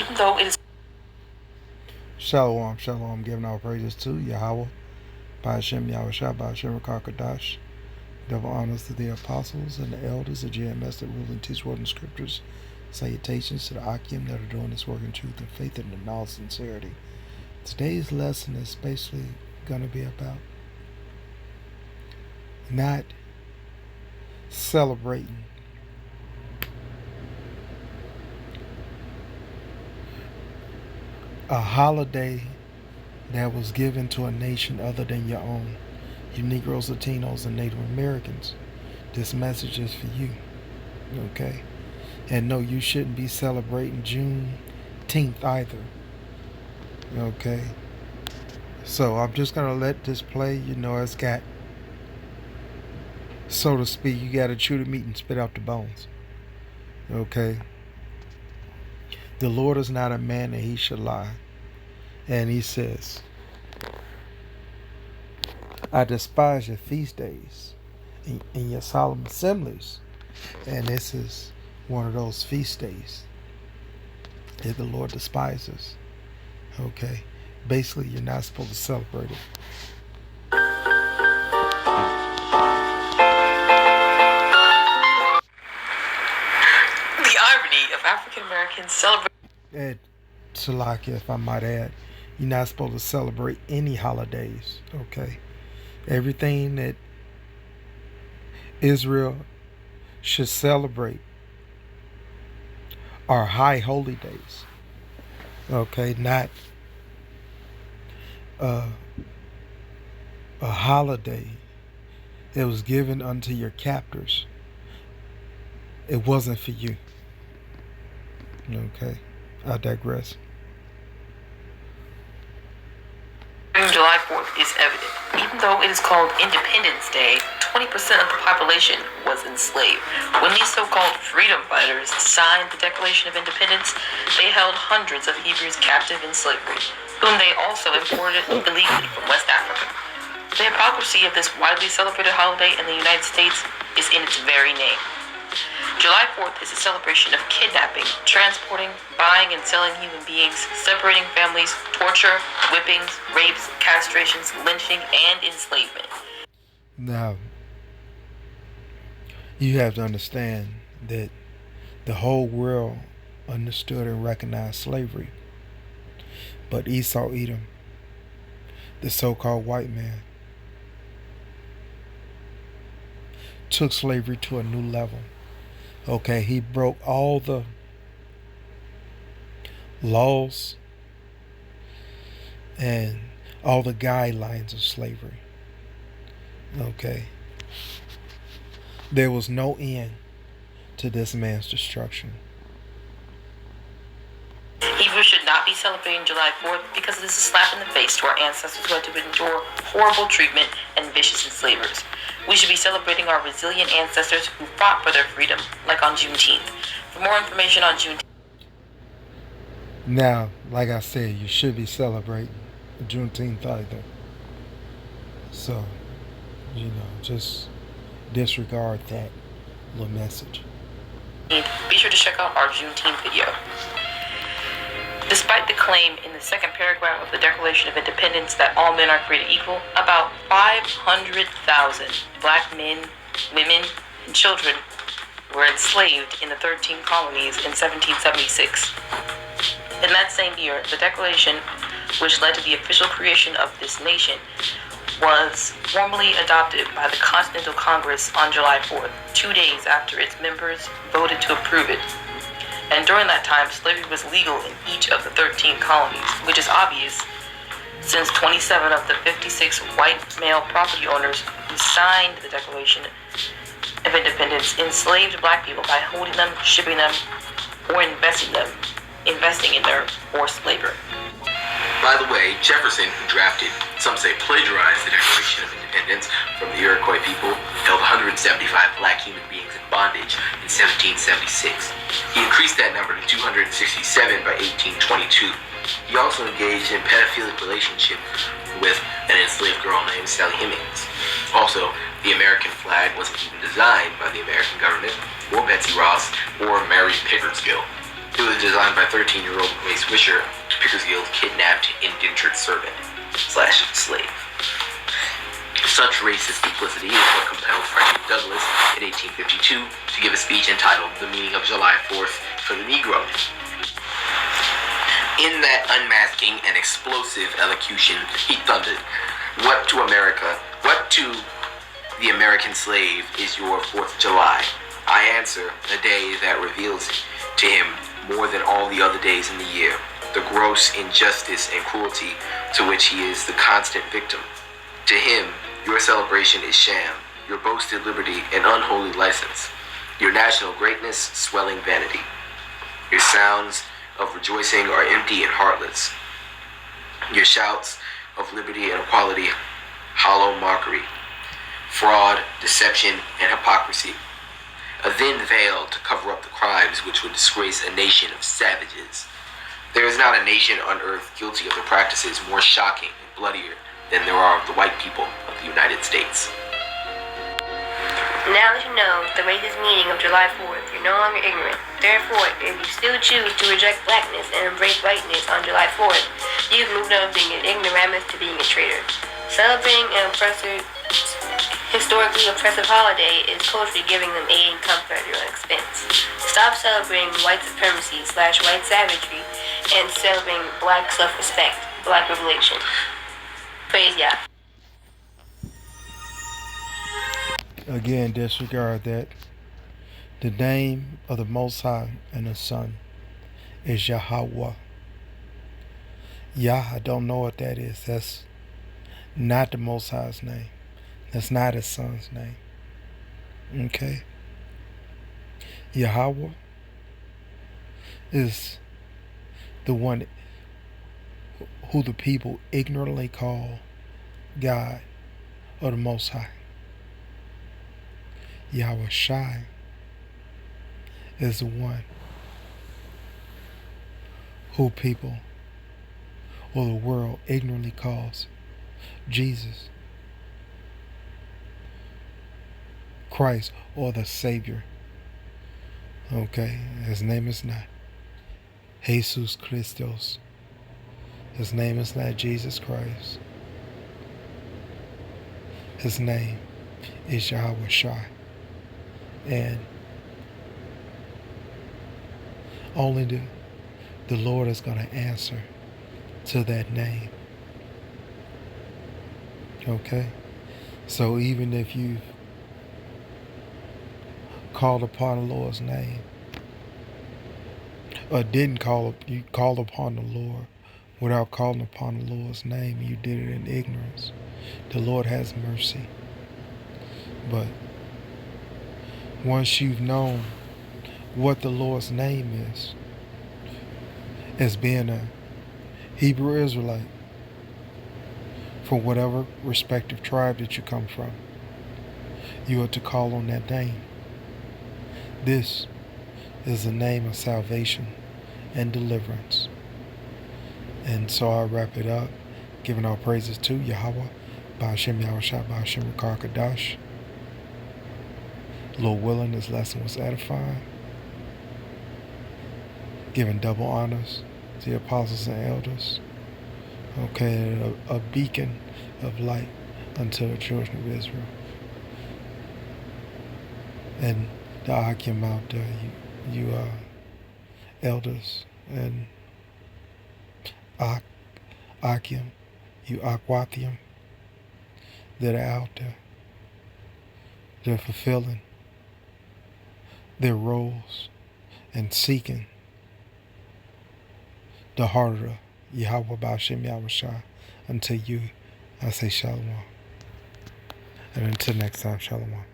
even though it is. Shalom, shalom, giving all praises to Yahweh, Ba'ashem Yahushua, Ba'ashem Rakakadash. Double honors to the apostles and the elders of GMS that rule and teach word and scriptures. Salutations to the Akim that are doing this work in truth and faith and in all sincerity. Today's lesson is basically going to be about not celebrating a holiday that was given to a nation other than your own. You Negroes, Latinos, and Native Americans. This message is for you. Okay? And no, you shouldn't be celebrating Juneteenth either. Okay? So I'm just going to let this play. You know, it's got, so to speak, you got to chew the meat and spit out the bones. Okay? The Lord is not a man that he should lie. And he says, I despise your feast days and your solemn assemblies. And this is one of those feast days that the Lord despises. Okay? Basically, you're not supposed to celebrate it. The irony of African Americans celebrating. And Salakia, if I might add, you're not supposed to celebrate any holidays. Okay? Everything that Israel should celebrate are high holy days. Okay? Not a holiday that was given unto your captors. It wasn't for you. Okay? I digress. July 4th is evident. Even though it is called Independence Day, 20% of the population was enslaved. When these so-called freedom fighters signed the Declaration of Independence, they held hundreds of Hebrews captive in slavery, whom they also imported illegally from West Africa. The hypocrisy of this widely celebrated holiday in the United States is in its very name. July 4th is a celebration of kidnapping, transporting, buying and selling human beings, separating families, torture, whippings, rapes, castrations, lynching, and enslavement. Now, you have to understand that the whole world understood and recognized slavery. But Esau Edom, the so-called white man, took slavery to a new level. Okay, he broke all the laws and all the guidelines of slavery. Okay. There was no end to this man's destruction. Hebrews should not be celebrating July 4th because it is a slap in the face to our ancestors who had to endure horrible treatment and vicious enslavers. We should be celebrating our resilient ancestors who fought for their freedom, like on Juneteenth. For more information on Juneteenth. Now, like I said, you should be celebrating Juneteenth either. So, just disregard that little message. Be sure to check out our Juneteenth video. Despite the claim in the second paragraph of the Declaration of Independence that all men are created equal, about 500,000 black men, women, and children were enslaved in the 13 colonies in 1776. In that same year, the Declaration, which led to the official creation of this nation, was formally adopted by the Continental Congress on July 4th, 2 days after its members voted to approve it. And during that time, slavery was legal in each of the 13 colonies, which is obvious since 27 of the 56 white male property owners who signed the Declaration of Independence enslaved black people by holding them, shipping them, or investing in their forced labor. By the way, Jefferson, who drafted, some say plagiarized, the Declaration of Independence from the Iroquois people, held 175 black human beings in bondage in 1776. He increased that number to 267 by 1822. He also engaged in pedophilic relationship with an enslaved girl named Sally Hemings. Also, the American flag wasn't even designed by the American government, or Betsy Ross, or Mary Pickersgill. It was designed by 13-year-old Mace Wisher, Pickersgill's kidnapped indentured servant / slave. Such racist duplicity is what compelled Frederick Douglass in 1852 to give a speech entitled "The Meaning of July 4th for the Negro." In that unmasking and explosive elocution, he thundered, "What to America, what to the American slave is your 4th of July? I answer, a day that reveals to him more than all the other days in the year, the gross injustice and cruelty to which he is the constant victim. To him, your celebration is sham, your boasted liberty an unholy license, your national greatness swelling vanity. Your sounds of rejoicing are empty and heartless. Your shouts of liberty and equality hollow mockery, fraud, deception, and hypocrisy. A thin veil to cover up the crimes which would disgrace a nation of savages. There is not a nation on earth guilty of the practices more shocking and bloodier than there are of the white people of the United States." Now that you know the racist meaning of July 4th, you're no longer ignorant. Therefore, if you still choose to reject blackness and embrace whiteness on July 4th, you've moved on from being an ignoramus to being a traitor. Celebrating an historically oppressive holiday is culturally giving them aid and comfort at your own expense. Stop celebrating white supremacy / white savagery and celebrating black self-respect, black revelation. Praise Yah. Again, disregard that. The name of the Most High and the Son is Yahweh. Yah, I don't know what that is. That's not the Most High's name. That's not his Son's name. Okay? Yahweh is the one who the people ignorantly call God or the Most High. Yahweh Shai is the one who people or the world ignorantly calls Jesus, Christ, or the Savior. Okay, his name is not Jesus Christos. His name is not Jesus Christ. His name is Yahweh Shai. And only the Lord is going to answer to that name. Okay? So even if you called upon the Lord's name, or didn't you called upon the Lord without calling upon the Lord's name, you did it in ignorance, the Lord has mercy. But once you've known what the Lord's name is, as being a Hebrew Israelite from whatever respective tribe that you come from, you are to call on that name. This is the name of salvation and deliverance. And so I wrap it up, giving all praises to Yahweh, Ba'ashem Yahushua, Ba'ashem Rakar Kadash. Lord willing, this lesson was edifying, giving double honors to the apostles and elders. Okay, a beacon of light unto the children of Israel. And the Akim out there, you elders, and Akim, you Akwathium, that are out there. They're fulfilling their roles and seeking the heart of Yahweh Ba'ashem Yahushua. Until you, I say shalom. And until next time, shalom.